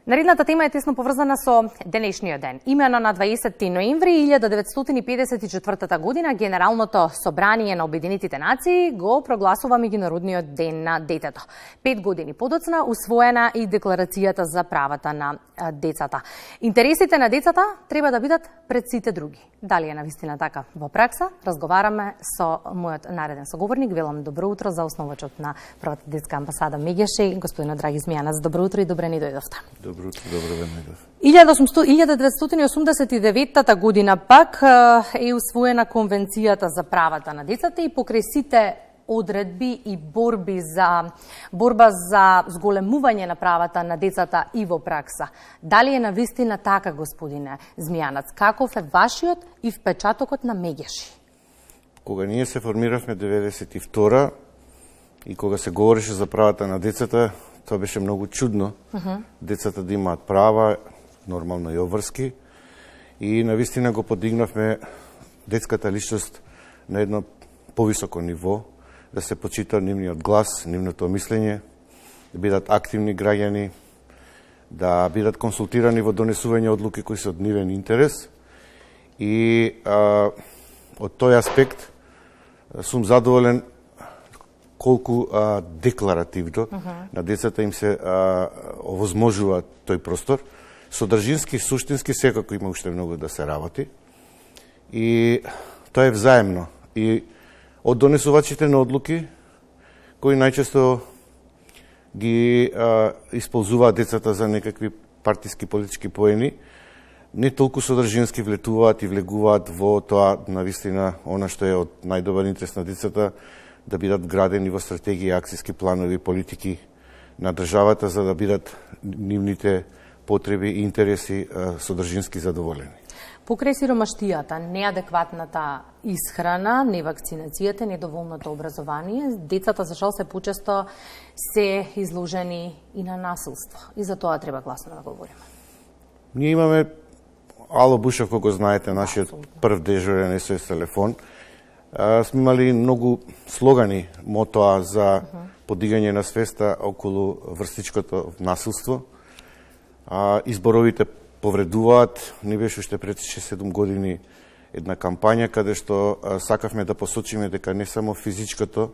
Наредната тема е тесно поврзана со денешниот ден. Имено на 20 ноември 1954 година Генералното собрание на Обединетите нации го прогласува меѓународниот ден на детето. 5 години подоцна усвоена и Декларацијата за правата на децата. Интересите на децата треба да бидат пред сите други. Дали е навистина така во пракса? Разговараме со мојот нареден соговорник. Велам добро утро за основачот на првата детска амбасада Меѓеше, господинот Драги Змијанац. Добро утро и добре ни дојдовте. Добро утро, добро ве најдов. 1989 година пак е усвоена Конвенцијата за правата на децата и покрај сите одредби и борба за зголемување на правата на децата и во пракса. Дали е навистина така, господине Змијанац? Каков е вашиот и впечатокот на Меѓеши? Кога ние се формиравме 92 и кога се говореше за правата на децата, тоа беше многу чудно. Децата да имаат права, нормално и обврски. И навистина го подигнавме детската личност на едно повисоко ниво, да се почита нивниот глас, нивното мислење, да бидат активни граѓани, да бидат консултирани во донесување одлуки кои се од нивен интерес. И од тој аспект сум задоволен колку декларативно на децата им се овозможува тој простор. Содржински, суштински, секако има уште многу да се работи. И тоа е взаемно. И од донесувачите на одлуки, кои најчесто ги исползуваат децата за некакви партиски политички поени, не толку содржински влетуваат и влегуваат во тоа, навистина, она што е од најдобар интерес на децата, да бидат градени во стратегии, акцијски планови, политики на државата, за да бидат нивните потреби и интереси содржински задоволени. Покрај сиромаштијата, неадекватната исхрана, невакцинацијата, недоволното образование, децата за жал се почесто се изложени и на насилство. И за тоа треба гласно да говориме. Ние имаме Ало Бушев, како знаете, нашиот прв дежурен СОС телефон. Сме имали многу слогани мотоа за подигање на свеста околу врстичкото насилство. Изборовите повредуваат. Не беше уште пред 6-7 години една кампања каде што сакавме да посочиме дека не само физичкото,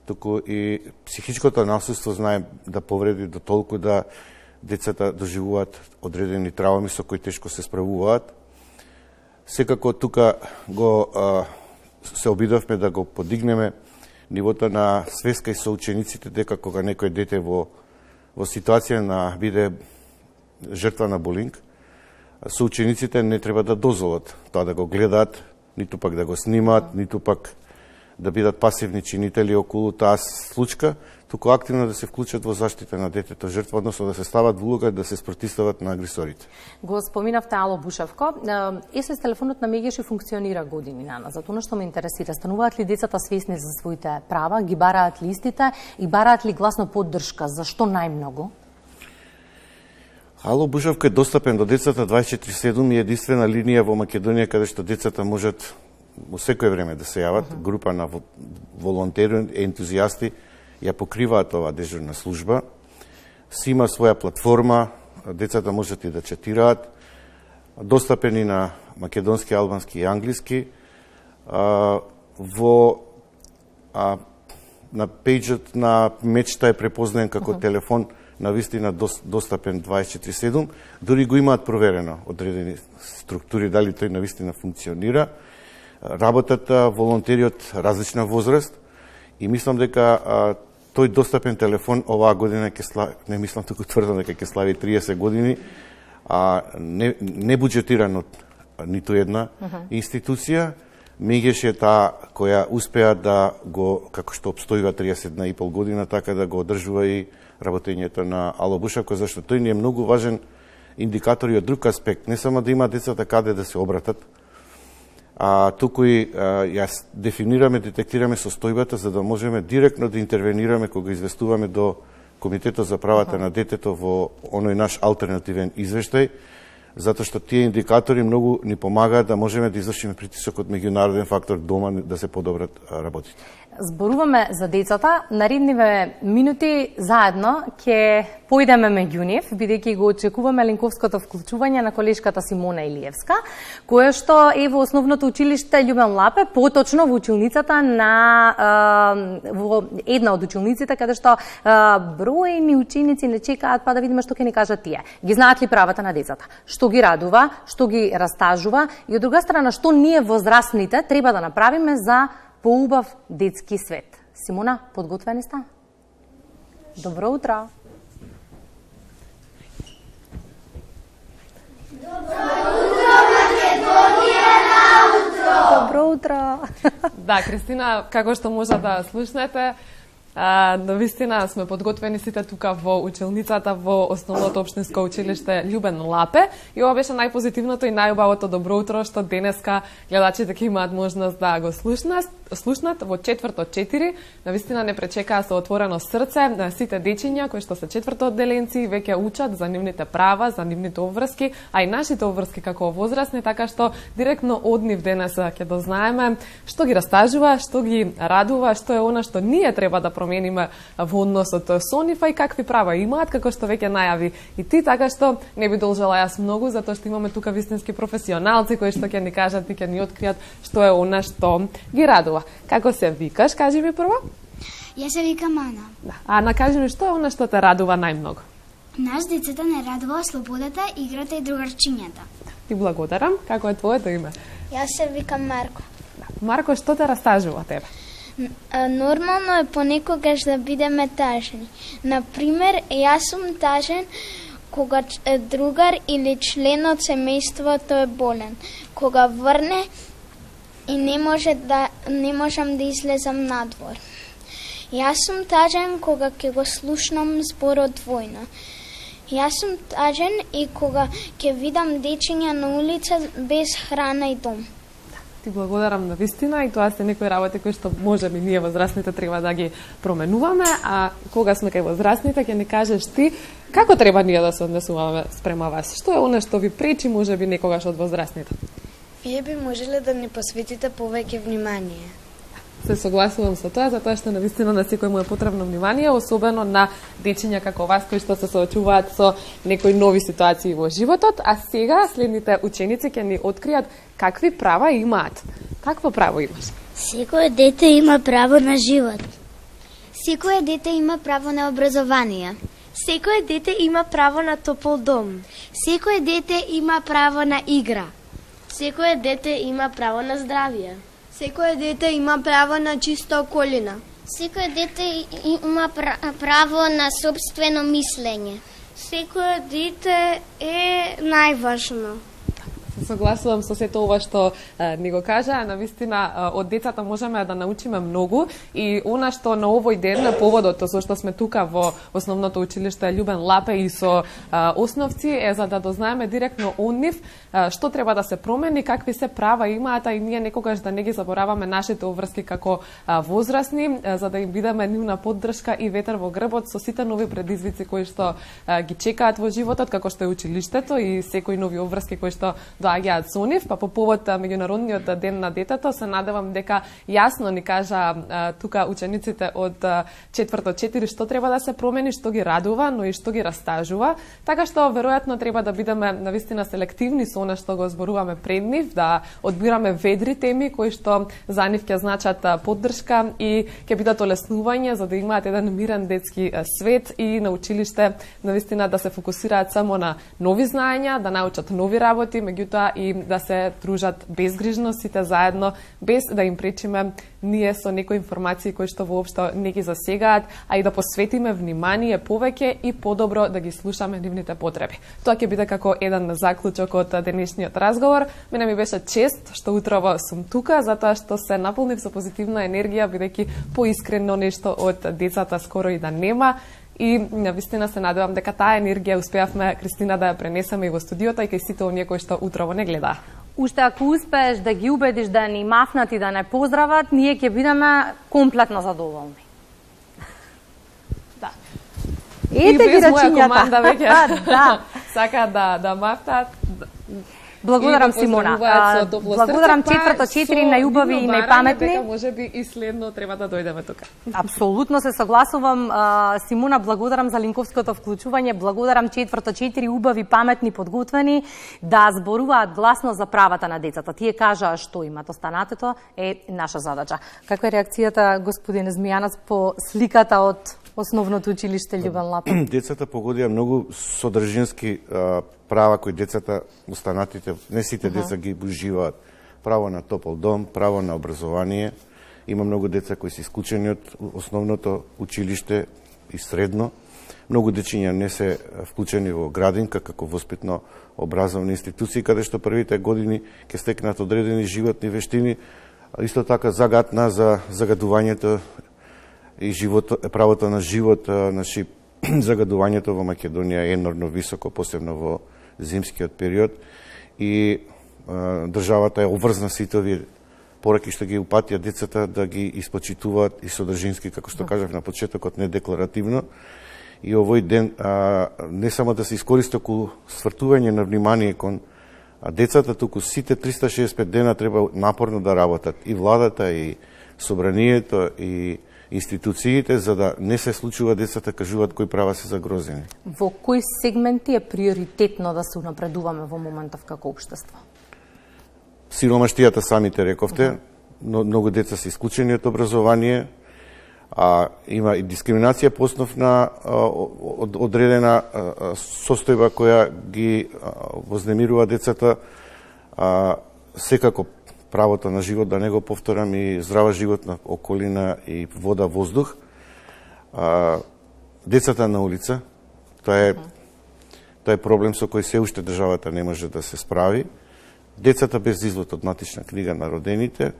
туку и психичкото насилство знае да повреди до толку да децата доживуваат одредени травми со кои тешко се справуваат. Секако тука го се обидовме да го подигнеме нивото на свеска и со учениците дека кога некој дете во ситуација на биде жртва на булинг, со учениците не треба да дозволат тоа да го гледаат, ниту пак да го снимаат, ниту пак да бидат пасивни чинители околу таа случка, туку активно да се вклучат во заштита на детето жртва, односно да се стават во улога да се спротивстават на агресорите. Го споминавте Ало Бушевко. СОС телефонот на Меѓеши функционира години назад. Затоа што ме интересира, стануваат ли децата свесни за своите права, ги бараат ли истите и бараат ли гласно поддршка? Зашто најмногу? Ало Бушевко е достапен до децата 24/7 и единствена линија во Македонија каде што децата можат во секој време да се јават. Група на волонтери, ентузијасти ја покриваат оваа дежурна служба. Си има своја платформа, децата можат и да четираат, достапени на македонски, албански и англиски. На пејџот на Мечта е препознаен како телефон навистина достапен 24/7, дори го имаат проверено одредени структури дали тој навистина функционира. Работат волонтери од различна возраст и мислам дека тој достапен телефон оваа година ќе слави, не мислам туку тврдам дека ќе слави 30 години, не буџетиран од ниту една институција. Меѓеше таа која успеа да го, како што обстојува 31,5 година, така да го одржува и работењето на Ало Бушевко, зашто тој ни е многу важен индикатор и од друг аспект. Не само да има децата каде да се обратат, туку и ја дефинираме, детектираме состојбата за да можеме директно да интервенираме кога известуваме до Комитетот за правата на детето во оној наш алтернативен извештај, затоа што тие индикатори многу ни помагаат да можеме да извршиме притисок од меѓународен фактор дома да се подобрат работите. зборуваме за децата, наредниве минути заедно ќе појдеме меѓу нив, бидејќи го очекуваме ленковското вклучување на колешката Симона Илиевска, која што е во основното училиште Љубен Лапе, поточно во училницата во една од училниците каде што бројни ученици не чекаат, па да видиме што ќе ни кажат тие. Ги знаат ли правата на децата? Што ги радува, што ги растажува и од друга страна што ние возрастните треба да направиме за поубав детски свет. Симона, подготвени сте? Добро утро! Добро утро! Да, Кристина, како што може да слушнете, навистина сме подготвени сите тука во училницата во основното општинско училиште Љубен Лапе и ова беше најпозитивното и најубавото добро утро што денеска гледачите ќе имаат можност да го слушнат во четврто 4. Навистина не пречекаа со отворено срце на сите дечиња кои што се четврто одделенци и веќе учат за нивните права, за нивните обврски, а и нашите обврски како возрастни, така што директно од нив денес ќе дознаеме што ги растажува, што ги радува, што е она што ние треба да промениме во односот со нив и какви права имаат, како што веќе најави и ти, така што не би должела јас многу, затоа што имаме тука вистински професионалци кои што ќе ни кажат и ќе ни откријат што е она што ги радува. Како се викаш, кажи ми прво? Јас се викам Ана. Да. Ана, кажи ми што е она што те радува најмногу? Нас децата не радува слободата, играта и другарчињата. Ти благодарам. Како е твоето име? Јас се викам Марко. Марко, што те растажува тебе? Нормално е понекогаш да бидеме тажни. Например, јас сум тажен кога другар или член од семејството е болен. Кога врне и не можам да излезам надвор. Јас сум тажен кога ќе го слушнам зборот војна. Јас сум тажен и кога ќе видам дечиња на улица без храна и дом. Ти благодарам на вистина и тоа се некои работи кои што може би ние возрастните треба да ги променуваме, а кога сме кај возрастните ќе ни кажеш ти како треба ние да се однесуваме спрема вас. Што е она што ви пречи може би некогаш од возрастните? Вие би можеле да ни посветите повеќе внимание. Се согласувам со тоа, затоа што навистина на секој му е потребно внимание, особено на дечиња како вас кои што се соочуваат со некои нови ситуации во животот, а сега следните ученици ќе ни откријат какви права имаат. Какво право имаш? Секое дете има право на живот. Секое дете има право на образование. Секое дете има право на топол дом. Секое дете има право на игра. Секое дете има право на здравје. Секое дете има право на чиста околина. Секое дете има право на собствено мислење. Секое дете е најважно. Согласувам со сето ова што ни го кажа, навистина од децата можеме да научиме многу и она што на овој ден поводот со што сме тука во основното училиште Љубен Лапе и со основци е за да дознаеме директно од нив што треба да се промени, какви се права имаат, а и ние некогаш да не ги забораваме нашите обврски како возрастни, за да им бидеме нивна поддршка и ветер во грбот со сите нови предизвици кои што ги чекаат во животот, како што е училиштето и секои нови обврски кои што доаѓаат со нив, па по повод меѓународниот ден на детето се надевам дека јасно ни кажа тука учениците од четврто 4 што треба да се промени, што ги радува, но и што ги растажува, така што веројатно треба да бидеме навистина селективни со она што го зборуваме пред нив, да одбираме ведри теми кои што за нив ќе значат поддршка и ќе бидат олеснување за да имаат еден мирен детски свет и на училиште навистина да се фокусираат само на нови знаења, да научат нови работи, меѓутоа и да се дружат безгрижно сите заедно, без да им пречиме ние со некои информации кои што воопшто не ги засегаат, а и да посветиме внимание повеќе и подобро да ги слушаме нивните потреби. Тоа ќе биде како еден заклучок од денешниот разговор. Мене ми беше чест што утрово сум тука, затоа што се наполнив со позитивна енергија, бидејќи поискрено нешто од децата скоро и да нема. И навистина се надевам дека таа енергија успеавме, Кристина, да ја пренесеме и во студиото и кај сите оние кои што утрово не гледаа. Уште ако успееш да ги убедиш да ни мафнат и да не поздрават, ние ќе бидеме комплетно задоволни. Да. Ете ги рачињата. Команда веќе да. сака да мафтат. Благодарам, и го Симона. поздравуваат со топло Благодарам срце, па 4-4 најубави и со најпаметни. дека можеби и следно треба да дојдеме тука. Апсолутно се согласувам. Симона, благодарам за линковското вклучување. Благодарам 4-4 убави, паметни, подготвени да зборуваат гласно за правата на децата. Тие кажаа што имат, останатото е наша задача. Каква е реакцијата, господин Змијанац, по сликата од Основното училиште Љубан Лапин? Децата погодија многу содржински права кои децата, останатите, не сите деца ги уживаат. Право на топол дом, право на образование. Има многу деца кои се исклучени од основното училиште и средно. Многу дечиња не се вклучени во градинка како воспитно образовни институции, каде што првите години ќе стекнат одредени животни вештини, исто така загатна за загадувањето и правото на живот, значи загадувањето во Македонија е енормно високо, посебно во зимскиот период, и државата е обврзна сите овие пораки што ги упатија децата да ги испочитуваат и содржински, како што кажав на почетокот, не декларативно. И овој ден не само да се искористи околу свртување на внимание кон децата, туку сите 365 дена треба напорно да работат и владата, и собранието, и институциите, за да не се случува децата кажуваат кои права се загрозени. Во кои сегменти е приоритетно да се унапредуваме во моментов како општество? Сиромаштијата самите рековте, но многу деца се исклучени од образование, има и дискриминација по основ на одредена состојба која ги вознемирува децата, секако правото на живот, да не го повторам, и здрава животна околина и вода, воздух. Децата на улица, тоа е проблем со кој се уште државата не може да се справи. Децата без извод од матична книга на родените,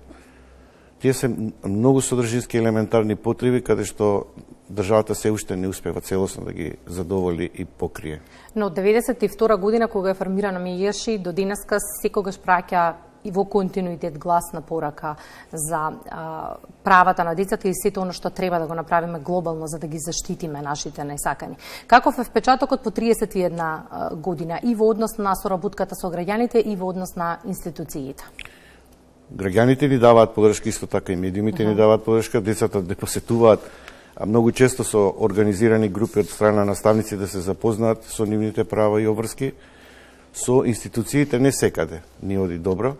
тие се многу содржински елементарни потреби, каде што државата се уште не успева целосно да ги задоволи и покрие. Но од 92 година, кога е формирана МИЕШИ, до денеска секогаш праќа и во континуитет гласна порака за правата на децата и сето оно што треба да го направиме глобално за да ги заштитиме нашите најсакани. Каков е впечатокот по 31 година и во однос на соработката со граѓаните и во однос на институциите? Граѓаните ни даваат подршка, исто така и медиумите ни даваат подршка, децата да посетуваат многу често со организирани групи од страна на наставници да се запознаат со нивните права и обврски. Со институциите не секаде ни оди добро,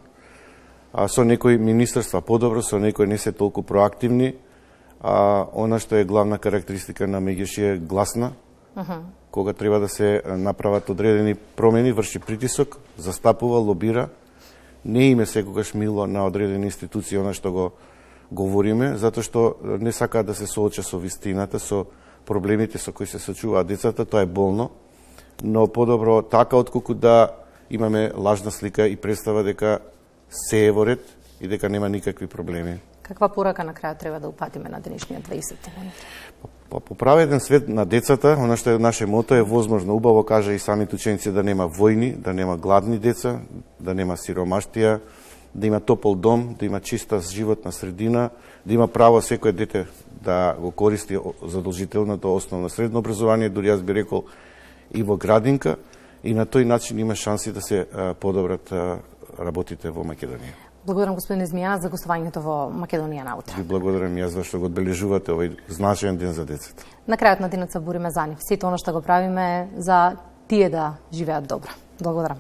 со некои министерства подобро, со некои не се толку проактивни. Она што е главна карактеристика на МГШ е гласна. Кога треба да се направат одредени промени, врши притисок, застапува, лобира. Не име секогаш мило на одредени институции она што го говориме, затоа што не сакаат да се сооча со вистината, со проблемите со кои се соочуваат децата, тоа е болно. Но подобро така отколку да имаме лажна слика и представа дека се е во ред и дека нема никакви проблеми. Каква порака на крајот треба да упатиме на денешниот 20 години? По праведен свет на децата, она што е наше мото е возможно, убаво кажа и самите ученици, да нема војни, да нема гладни деца, да нема сиромаштија, да има топол дом, да има чиста животна средина, да има право секој дете да го користи задолжителното основно средно образование, дури јас би рекол и во градинка, и на тој начин има шанси да се подобрат работите во Македонија. Благодарам, господин Змијанац, за гостувањето во Македонија наутро. Ви благодарам јас за што го одбележувате овој значаен ден за децата. На крајот на денот се бориме за нив. Сето оно што го правиме за тие да живеат добро. Благодарам.